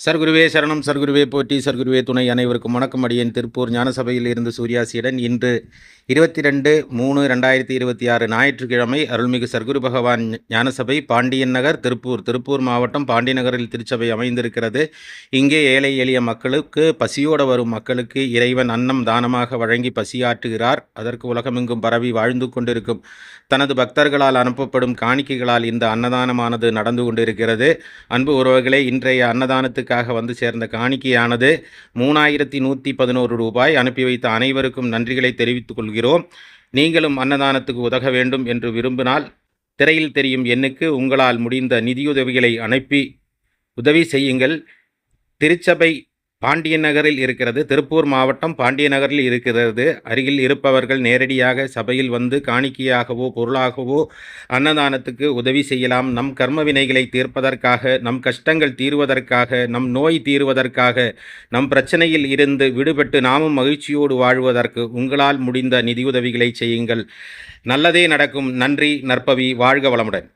சர்க்குருவே சரணம், சர்க்குருவே போற்றி, சர்க்குருவே துணை. அனைவருக்கும் வணக்கம். அடியேன் திருப்பூர் ஞானசபையில் இருந்து சூர்யாசியுடன். இன்று 22/3/2026 ஞாயிற்றுக்கிழமை அருள்மிகு சர்க்குரு பகவான் ஞானசபை பாண்டியன் நகர், திருப்பூர் மாவட்டம் பாண்டி நகரில் திருச்சபை அமைந்திருக்கிறது. இங்கே ஏழை எளிய மக்களுக்கு, பசியோடு வரும் மக்களுக்கு இறைவன் அன்னம் தானமாக வழங்கி பசியாற்றுகிறார். அதற்கு உலகமெங்கும் பரவி வாழ்ந்து கொண்டிருக்கும் தனது பக்தர்களால் அனுப்பப்படும் காணிக்கைகளால் இந்த அன்னதானமானது நடந்து கொண்டிருக்கிறது. அன்பு உறவுகளே, இன்றைய அன்னதானத்துக்காக வந்து சேர்ந்த காணிக்கையானது 3111 ரூபாய். அனுப்பி வைத்த அனைவருக்கும் நன்றிகளை தெரிவித்துக் கொள்கிறோம். நீங்களும் அன்னதானத்துக்கு உதவ வேண்டும் என்று விரும்பினால் திரையில் தெரியும் எண்ணுக்கு உங்களால் முடிந்த நிதியுதவிகளை அனுப்பி உதவி செய்யுங்கள். திருச்சபை பாண்டியன் நகரில் இருக்கிறது. திருப்பூர் மாவட்டம் பாண்டிய நகரில் இருக்கிறது. அருகில் இருப்பவர்கள் நேரடியாக சபையில் வந்து காணிக்கையாகவோ பொருளாகவோ அன்னதானத்துக்கு உதவி செய்யலாம். நம் கர்ம வினைகளை தீர்ப்பதற்காக, நம் கஷ்டங்கள் தீர்வதற்காக, நம் நோய் தீர்வதற்காக, நம் பிரச்சனையில் இருந்து விடுபட்டு நாமும் மகிழ்ச்சியோடு வாழ்வதற்கு உங்களால் முடிந்த நிதியுதவிகளை செய்யுங்கள். நல்லதே நடக்கும். நன்றி. நற்பவி. வாழ்க வளமுடன்.